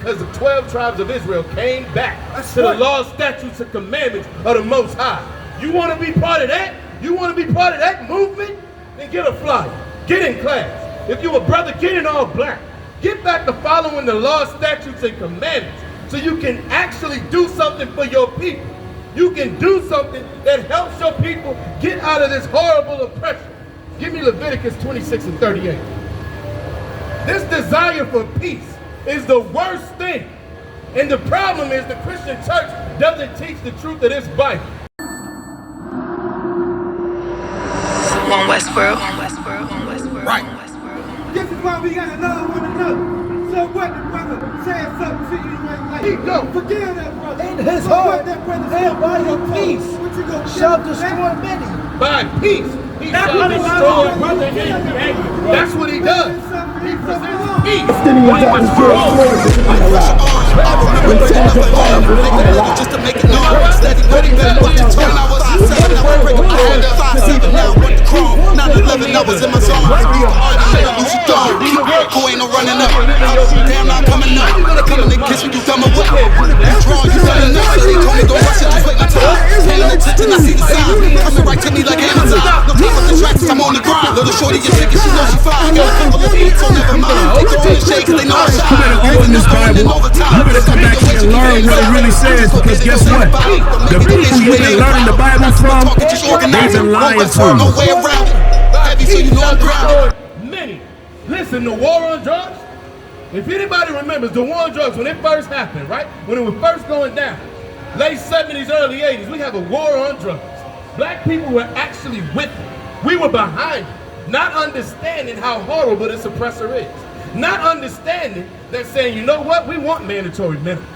because the 12 tribes of Israel came back to the laws, statutes, and commandments of the Most High. You want to be part of that? You want to be part of that movement? Then get a flyer. Get in class. If you're a brother, get in all black. Get back to following the laws, statutes, and commandments so you can actually do something for your people. You can do something that helps your people get out of this horrible oppression. Give me Leviticus 26 and 38. This desire for peace is the worst thing. And the problem is the Christian church doesn't teach the truth of this Bible. On Westboro. Right. This is why we gotta love one another. So what the brother said something to you ain't like, Keep going. forgive that brother. In his So heart, what that brother and said, by what your you peace what you gonna shall do? destroy many. By peace, he That's shall what destroy it is. brother envy. That's what he does. He presents peace. Just to make it known, steady putting back what you told. I was 7, I was breaking my hand up. 5-7, now I went to crawl. 9-11, I was in my zone. Shit, I lose a dog. Who ain't no running up. Damn, I'm coming up. Coming to kiss me, you dumb or what? You draw, you running up. They told me don't rush it, just wait my time. Paying attention, I see the sign. Coming right to me like Amazon. No time for distractions, I'm on the grind. Little shorty, you think she know she fine. Got a couple of beats, so never mind. They throwing the shade, cause they know I shine. You better open this Bible. You better come back here and learn what it really says, because guess what? The people you've been learning the Bible from, they've been lying to you. No way around it. Heavy, so you know I'm grounded. Many. Listen, the war on drugs, if anybody remembers the war on drugs when it first happened, right? When it was first going down, late 70s, early 80s, we have a war on drugs. Black people were actually with it. We were behind it, not understanding how horrible this oppressor is. Not understanding that saying, you know what, we want mandatory minimums.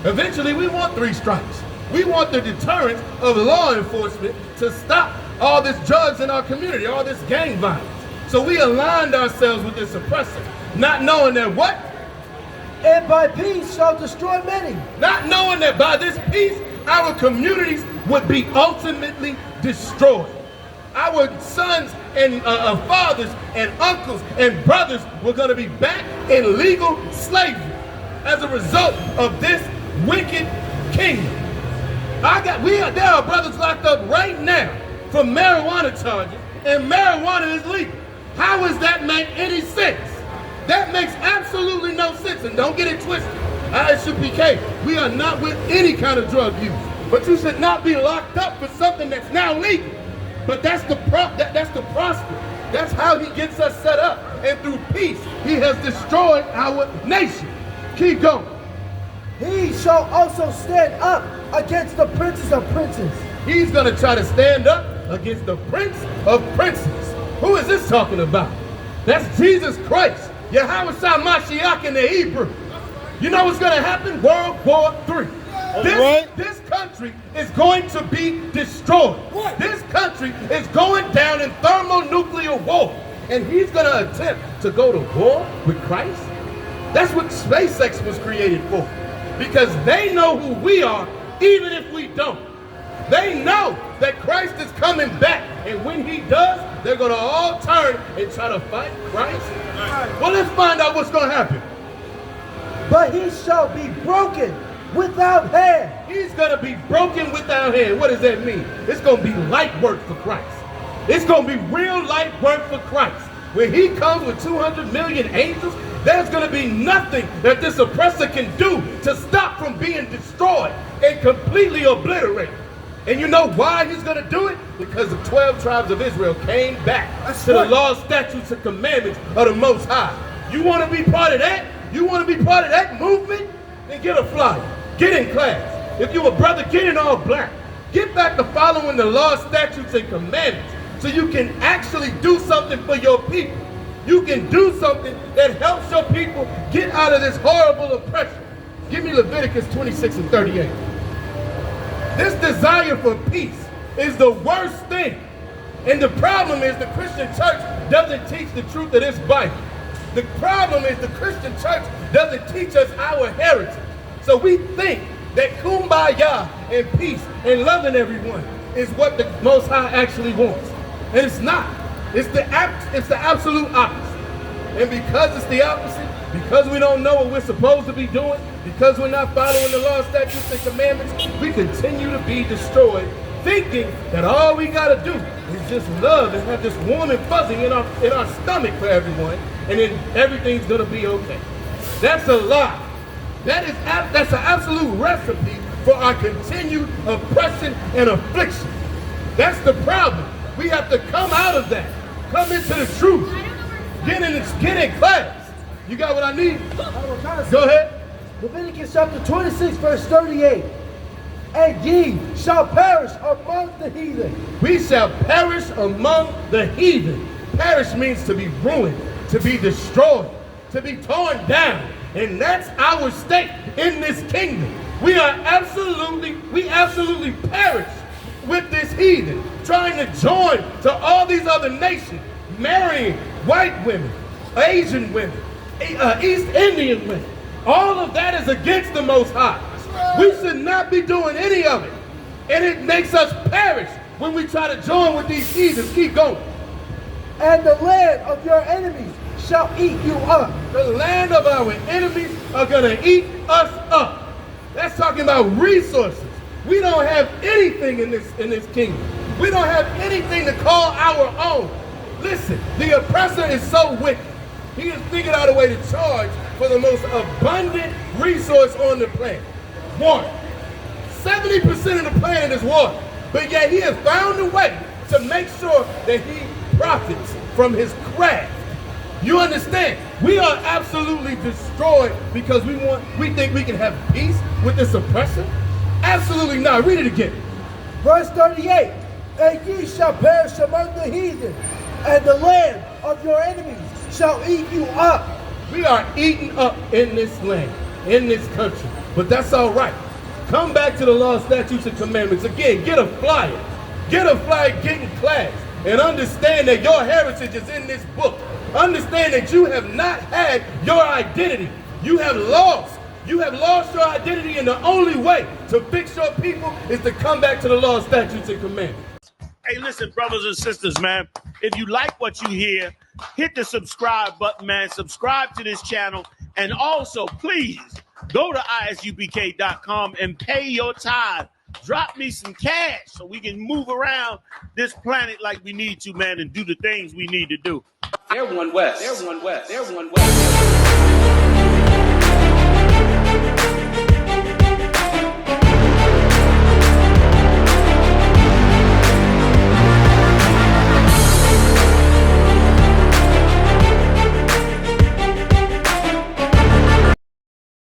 Eventually, we want 3 strikes. We want the deterrence of law enforcement to stop all this drugs in our community, all this gang violence. So we aligned ourselves with this oppressor, not knowing that what? And by peace shall destroy many. Not knowing that by this peace, our communities would be ultimately destroyed. Our sons and fathers and uncles and brothers were going to be back in legal slavery as a result of this wicked kingdom. There are brothers locked up right now for marijuana charges, and marijuana is legal. How does that make any sense? That makes absolutely no sense, and don't get it twisted. ISUPK, we are not with any kind of drug use, but you should not be locked up for something that's now legal. But that's the prosper. That's how he gets us set up, and through peace, he has destroyed our nation. Keep going. He shall also stand up against the princes of princes. He's going to try to stand up against the prince of princes. Who is this talking about? That's Jesus Christ, Yahweh Mashiach in the Hebrew. You know what's going to happen? World War III. This country is going to be destroyed. This country is going down in thermonuclear war. And he's going to attempt to go to war with Christ? That's what SpaceX was created for. Because they know who we are, even if we don't. They know that Christ is coming back. And when he does, they're going to all turn and try to fight Christ. Well, let's find out what's going to happen. But he shall be broken without hand. He's going to be broken without hand. What does that mean? It's going to be light work for Christ. It's going to be real light work for Christ. When he comes with 200 million angels, there's going to be nothing that this oppressor can do to stop from being destroyed and completely obliterated. And you know why he's going to do it? Because the 12 tribes of Israel came back to the laws, statutes, and commandments of the Most High. You want to be part of that? You want to be part of that movement? Then get a flyer. Get in class. If you're a brother, get in all black. Get back to following the laws, statutes, and commandments so you can actually do something for your people. You can do something that helps your people get out of this horrible oppression. Give me Leviticus 26 and 38. This desire for peace is the worst thing. And the problem is the Christian church doesn't teach the truth of this Bible. The problem is the Christian church doesn't teach us our heritage. So we think that kumbaya and peace and loving everyone is what the Most High actually wants. And it's not. It's the absolute opposite. And because it's the opposite, Because we don't know what we're supposed to be doing, because we're not following the law, statutes, and commandments, we continue to be destroyed, thinking that all we gotta do is just love and have this warm and fuzzy in our stomach for everyone, and then everything's gonna be okay. That's a lie. That's an absolute recipe for our continued oppression and affliction. That's the problem. We have to come out of that. Come into the truth. Get in class. You got what I need? Go ahead. Leviticus chapter 26, verse 38. And ye shall perish among the heathen. We shall perish among the heathen. Perish means to be ruined, to be destroyed, to be torn down. And that's our state in this kingdom. We absolutely perish with this heathen, trying to join to all these other nations, marrying white women, Asian women, East Indian women. All of that is against the Most High. We should not be doing any of it. And it makes us perish when we try to join with these heathens. Keep going. And the land of your enemies shall eat you up. The land of our enemies are going to eat us up. That's talking about resources. We don't have anything in this kingdom. We don't have anything to call our own. Listen, the oppressor is so wicked. He has figured out a way to charge for the most abundant resource on the planet. Water. 70% of the planet is water. But yet he has found a way to make sure that he profits from his craft. You understand? We are absolutely destroyed because we think we can have peace with this oppressor? Absolutely not. Read it again. Verse 38. And ye shall perish among the heathen, and the land of your enemies shall eat you up. We are eaten up in this land, in this country. But that's all right. Come back to the law, statutes, and commandments. Again, get a flyer. Get a flyer, get in class. And understand that your heritage is in this book. Understand that you have not had your identity. You have lost. You have lost your identity, and the only way to fix your people is to come back to the law, statutes, and commandments. Hey, listen, brothers and sisters, man. If you like what you hear, hit the subscribe button, man. Subscribe to this channel. And also, please, go to ISUPK.com and pay your tithe. Drop me some cash so we can move around this planet like we need to, man, and do the things we need to do. They're one West. They're one West. They're one West.